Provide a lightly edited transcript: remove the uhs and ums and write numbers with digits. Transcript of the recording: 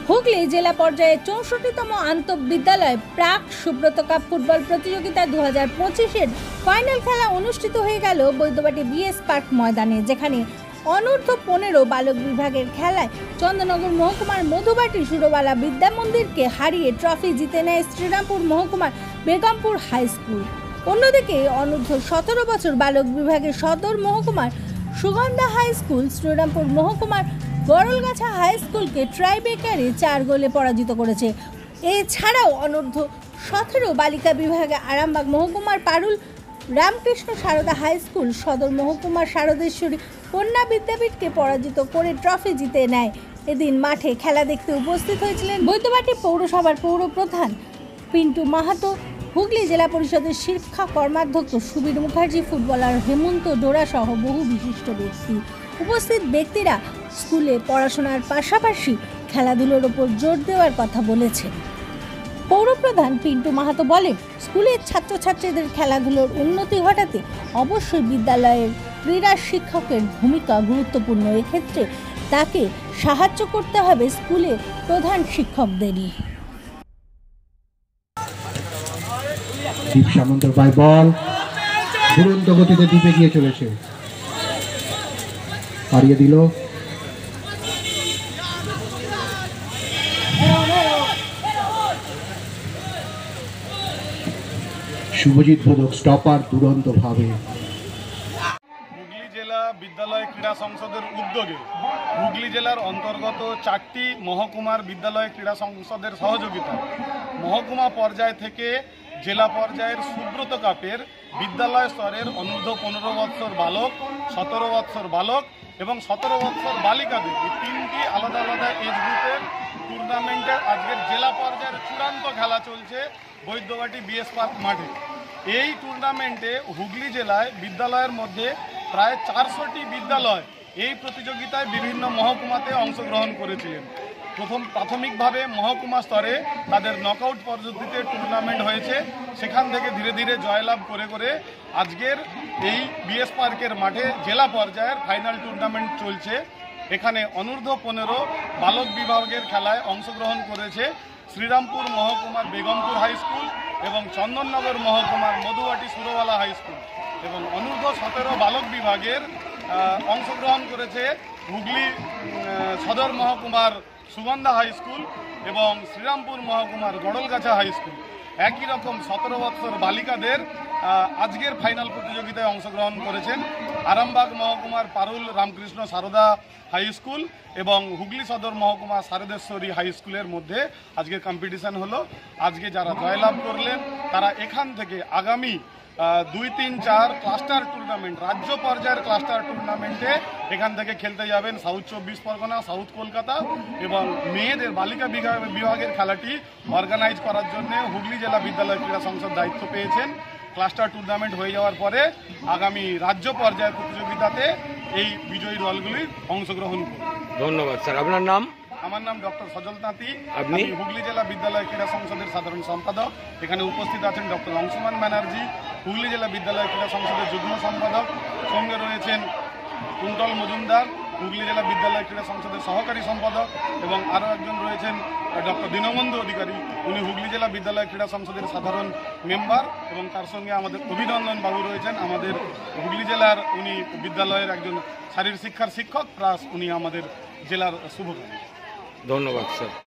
হুগলি জেলা পর্যায়ে 64তম আন্তঃবিদ্যালয় প্রাক সুব্রত কাপ ফুটবল প্রতিযোগিতা 2025-এর ফাইনাল খেলা অনুষ্ঠিত হয়ে গেল বৈদ্যবাটি বিএস পার্ক ময়দানে, যেখানে অনূর্ধ্ব 15 বালক বিভাগের খেলায় চন্দননগর মহকুমার মধুবাটি সুরবালা বিদ্যা মন্দিরকে হারিয়ে ট্রফি জিতে নেয় শ্রীরামপুর মহকুমার বেগমপুর হাই স্কুল। অন্যদিকে অনূর্ধ্ব 17 বছর বালক বিভাগের সদর মহকুমার সুগন্ধা হাই স্কুল শ্রীরামপুর মহকুমার গড়লগাছা হাই স্কুলকে ট্রাইবেকারে 4 গোলে পরাজিত করেছে। এছাড়াও অনূর্ধ্ব 17 বালিকা বিভাগে আরামবাগ মহকুমার পারুল রামকৃষ্ণ সারদা হাই স্কুল সদর মহকুমার শারদেশ্বরী কন্যা বিদ্যাপীঠকে পরাজিত করে ট্রফি জিতে নেয়। এদিন মাঠে খেলা দেখতে উপস্থিত হয়েছিলেন বৈদ্যবাটি পৌরসভার পৌরপ্রধান পিন্টু মাহাতো, হুগলি জেলা পরিষদের শিক্ষা কর্মাধ্যক্ষ সুবীর মুখার্জি, ফুটবলার হেমন্ত ডোরা সহ বহু বিশিষ্ট ব্যক্তি। উপস্থিত ব্যক্তিরা স্কুলে পড়াশোনার পাশাপাশি খেলাধুলোর ওপর জোর দেওয়ার কথা বলেছেন। পৌরপ্রধান পিন্টু মাহাতো বলেন, স্কুলের ছাত্রছাত্রীদের খেলাধুলোর উন্নতি ঘটাতে অবশ্যই বিদ্যালয়ের ক্রীড়া শিক্ষকের ভূমিকা গুরুত্বপূর্ণ। এক্ষেত্রে তাকে সাহায্য করতে হবে স্কুলের প্রধান শিক্ষকদেরই। দীপ সামন্তর বাই বল দুরন্ত গতিতে দ্বীপে গিয়ে চলেছে, হারিয়ে দিল। শুভজিৎ বোধক স্টপার দুরন্ত ভাবে। হুগলি জেলা বিদ্যালয় ক্রীড়া সংসদের উদ্যোগে হুগলি জেলার অন্তর্গত 4টি মহকুমার বিদ্যালয় ক্রীড়া সংসদের সহযোগিতায় মহকুমা পর্যায় থেকে জেলা পর্যায়ের সুব্রত কাপের বিদ্যালয় স্তরের অনূর্ধ্ব 15 বৎসর বালক, 17 বৎসর বালক এবং 17 বৎসর বালিকাদের এই 3টি আলাদা আলাদা এজ গ্রুপের টুর্নামেন্টের আজকের জেলা পর্যায়ের চূড়ান্ত খেলা চলছে বৈদ্যবাটি বিএস পার্ক মাঠে। এই টুর্নামেন্টে হুগলি জেলায় বিদ্যালয়ের মধ্যে প্রায় 400টি বিদ্যালয় এই প্রতিযোগিতায় বিভিন্ন মহকুমাতে অংশগ্রহণ করেছিলেন। প্রাথমিকভাবে মহকুমা স্তরে তাদের নকআউট পদ্ধতিতে টুর্নামেন্ট হয়েছে, সেখান থেকে ধীরে ধীরে জয়লাভ করে করে আজকের এই বিএস পার্কের মাঠে জেলা পর্যায়ের ফাইনাল টুর্নামেন্ট চলছে। এখানে অনূর্ধ্ব 15 বালক বিভাগের খেলায় অংশগ্রহণ করেছে শ্রীরামপুর মহকুমার বেগমপুর হাই স্কুল এবং চন্দননগর মহকুমার মধুবাটি সুরবালা হাই স্কুল, এবং অনূর্ধ্ব 17 বালক বিভাগের অংশগ্রহণ করেছে হুগলি সদর মহকুমার সুগন্ধা হাই স্কুল এবং শ্রীরামপুর মহকুমার গড়লগাছা হাই স্কুল। একই রকম 17 বৎসর বালিকাদের আজকের ফাইনাল প্রতিযোগিতায় অংশগ্রহণ করেছেন আরামবাগ মহকুমার পারুল রামকৃষ্ণ সারদা হাই স্কুল এবং হুগলি সদর মহকুমা শারদেশ্বরী হাই স্কুলের মধ্যে আজকে কম্পিটিশন হলো। আজকে যারা জয়লাভ করলেন তারা এখান থেকে আগামী 2, 3, 4 ক্লাস্টার টুর্নামেন্ট, রাজ্য পর্যায়ের ক্লাস্টার টুর্নামেন্টে এখান থেকে খেলতে যাবেন সাউথ 24 পরগনা, সাউথ কলকাতা, এবং মেয়েদের বালিকা বিভাগের খেলাটি অর্গানাইজ করার জন্য হুগলি জেলা বিদ্যালয় ক্রীড়া সংসদ দায়িত্ব পেয়েছেন। ক্লাস্টার টুর্নামেন্ট হয়ে যাওয়ার পরে আগামী রাজ্য পর্যায়ের প্রতিযোগিতাতে এই বিজয়ী দলগুলি অংশগ্রহণ করবে। ধন্যবাদ স্যার। আপনার নাম? আমার নাম ডক্টর সজল তাঁতি, আপনি? আমি হুগলি জেলা বিদ্যালয় ক্রীড়া সংসদের সাধারণ সম্পাদক। এখানে উপস্থিত আছেন ডক্টর অংশুমান ব্যানার্জি, হুগলি জেলা বিদ্যালয় ক্রীড়া সংসদের যুগ্ম সম্পাদক। সঙ্গে রয়েছেন কুন্তল মজুমদার, হুগলি জেলা বিদ্যালয় ক্রীড়া সংসদের সহকারী সম্পাদক, এবং আরও একজন রয়েছেন ডক্টর দীনবন্ধু অধিকারী, উনি হুগলি জেলা বিদ্যালয় ক্রীড়া সংসদের সাধারণ মেম্বার, এবং তার সঙ্গে আমাদের অভিনন্দন বাবু রয়েছেন, আমাদের হুগলি জেলার উনি বিদ্যালয়ের একজন শারীরিক শিক্ষার শিক্ষক প্লাস উনি আমাদের জেলার শুভকামী। ধন্যবাদ স্যার।